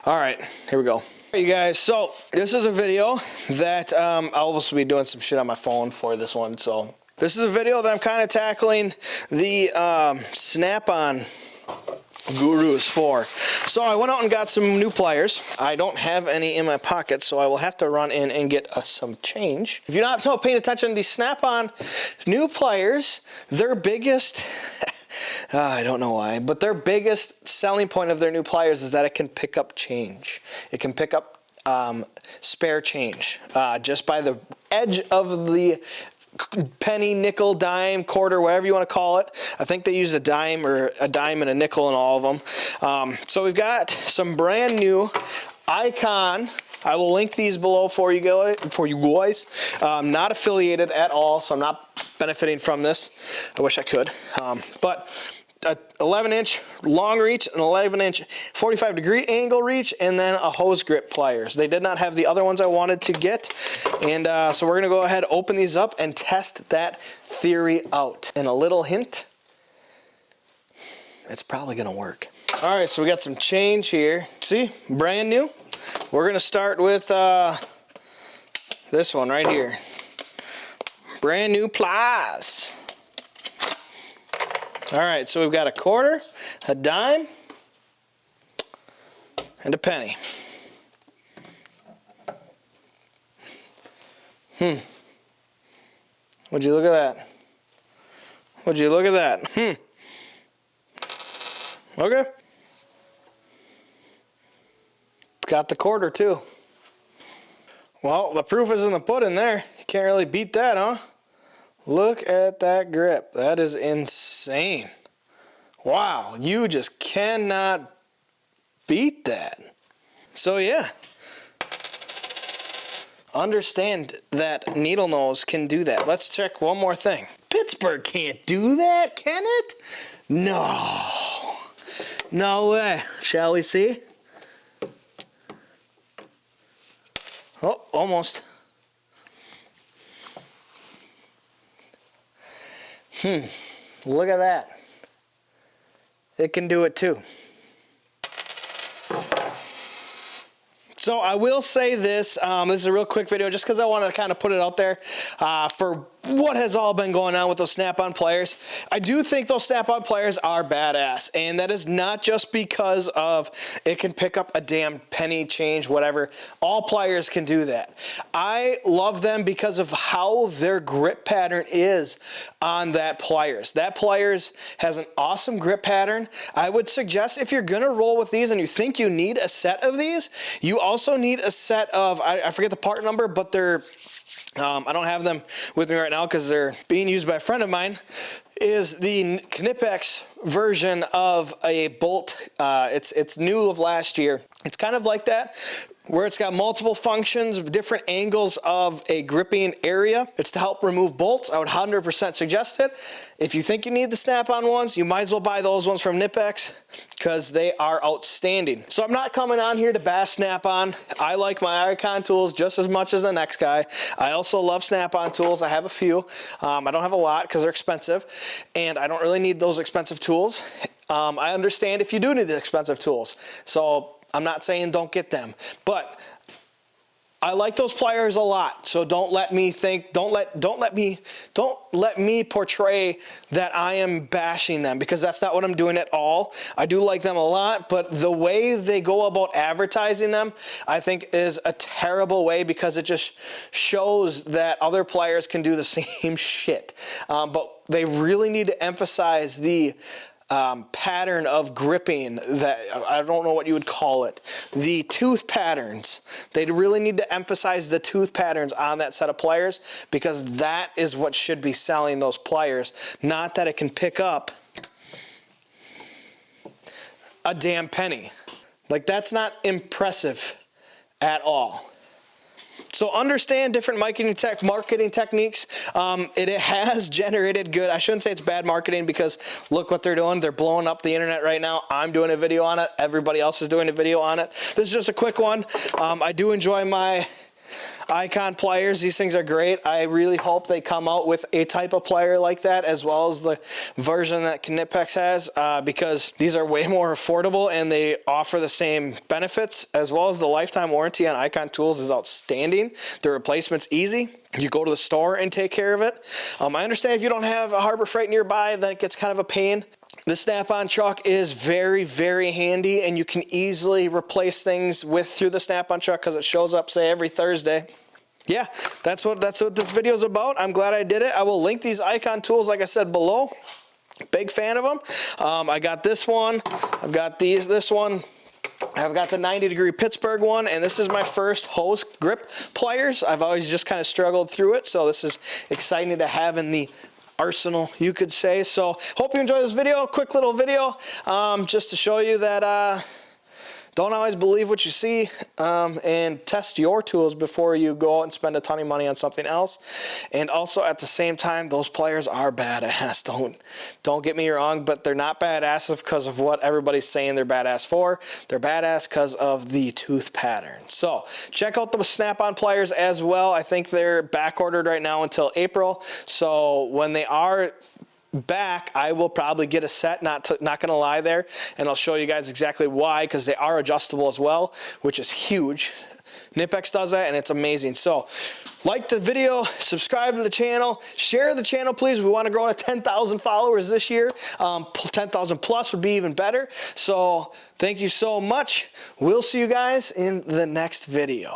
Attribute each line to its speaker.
Speaker 1: All right, here we go. Hey you guys, so this is a video that I'll also be doing some shit on my phone for this one. So this is a video that I'm kind of tackling the snap-on gurus for. So I went out and got some new pliers. I don't have any in my pocket, so I will have to run in and get some change. If you're not paying attention to these snap-on new pliers, their biggest I don't know why, but their biggest selling point of their new pliers is that it can pick up change. It can pick up spare change just by the edge of the penny, nickel, dime, quarter, whatever you want to call it. I think they use a dime or a dime and a nickel in all of them. So we've got some brand new Icon. I will link these below for you guys. Not affiliated at all, so I'm not benefiting from this. I wish I could. But a 11-inch long reach, an 11-inch 45-degree angle reach, and then a hose grip pliers. They did not have the other ones I wanted to get, and so we're gonna go ahead, open these up, and test that theory out. And a little hint, it's probably gonna work. All right, so we got some change here. See, brand new. We're gonna start with this one right here. Brand new pliers. All right, so we've got a quarter, a dime, and a penny. Would you look at that? Would you look at that? Okay. Got the quarter too. Well, the proof is in the pudding there. You can't really beat that, huh? Look at that grip. That is insane. Wow, you just cannot beat that. So yeah, understand that needle nose can do that. Let's check one more thing. Pittsburgh can't do that, can it? No. No way. Shall we see? Oh, almost. Look at that. It can do it too. So I will say this, this is a real quick video just because I wanted to kind of put it out there for what has all been going on with those snap-on pliers. I do think those snap-on pliers are badass, and that is not just because of it can pick up a damn penny, change, whatever. All pliers can do that. I love them because of how their grip pattern is on that pliers. That pliers has an awesome grip pattern. I would suggest if you're gonna roll with these and you think you need a set of these, you also need a set of, I forget the part number, but they're, I don't have them with me right now because they're being used by a friend of mine, is the Knipex version of a bolt. It's new of last year. It's kind of like that, where it's got multiple functions, different angles of a gripping area. It's to help remove bolts. I would 100% suggest it. If you think you need the snap-on ones, you might as well buy those ones from Knipex because they are outstanding. So I'm not coming on here to bash snap-on. I like my Icon tools just as much as the next guy. I also love snap-on tools. I have a few. I don't have a lot because they're expensive, and I don't really need those expensive tools. I understand if you do need the expensive tools. So I'm not saying don't get them, but I like those pliers a lot. So don't let me think, don't let me portray that I am bashing them, because that's not what I'm doing at all. I do like them a lot, but the way they go about advertising them, I think is a terrible way, because it just shows that other pliers can do the same shit. But they really need to emphasize the pattern of gripping, that I don't know what you would call it, the tooth patterns. They really need to emphasize the tooth patterns on that set of pliers, because that is what should be selling those pliers, not that it can pick up a damn penny. Like, that's not impressive at all. So understand different marketing techniques. It has generated good, I shouldn't say it's bad marketing, because look what they're doing. They're blowing up the internet right now. I'm doing a video on it. Everybody else is doing a video on it. This is just a quick one. I do enjoy my Icon pliers, these things are great. I really hope they come out with a type of plier like that, as well as the version that Knipex has, because these are way more affordable and they offer the same benefits, as well as the lifetime warranty on Icon tools is outstanding. The replacement's easy. You go to the store and take care of it. I understand if you don't have a Harbor Freight nearby, then it gets kind of a pain. The Snap-on chuck is very, very handy, and you can easily replace things through the Snap-on chuck because it shows up, say, every Thursday. Yeah, that's what this video is about. I'm glad I did it. I will link these Icon tools, like I said, below. Big fan of them. I got this one. I've got this one. I've got the 90-degree Pittsburgh one, and this is my first hose grip pliers. I've always just kind of struggled through it, so this is exciting to have in the arsenal, you could say. So hope you enjoy this video. Quick little video just to show you that don't always believe what you see, and test your tools before you go out and spend a ton of money on something else. And also at the same time, those pliers are badass. Don't get me wrong, but they're not badass because of what everybody's saying they're badass for. They're badass because of the tooth pattern. So check out the Snap-on pliers as well. I think they're back ordered right now until April. So when they are back, I will probably get a set, not gonna lie there, and I'll show you guys exactly why, because they are adjustable as well, which is huge. Knipex does that, and it's amazing. So like the video, subscribe to the channel, share the channel, please. We want to grow to 10,000 followers this year. 10,000 plus would be even better. So thank you so much. We'll see you guys in the next video.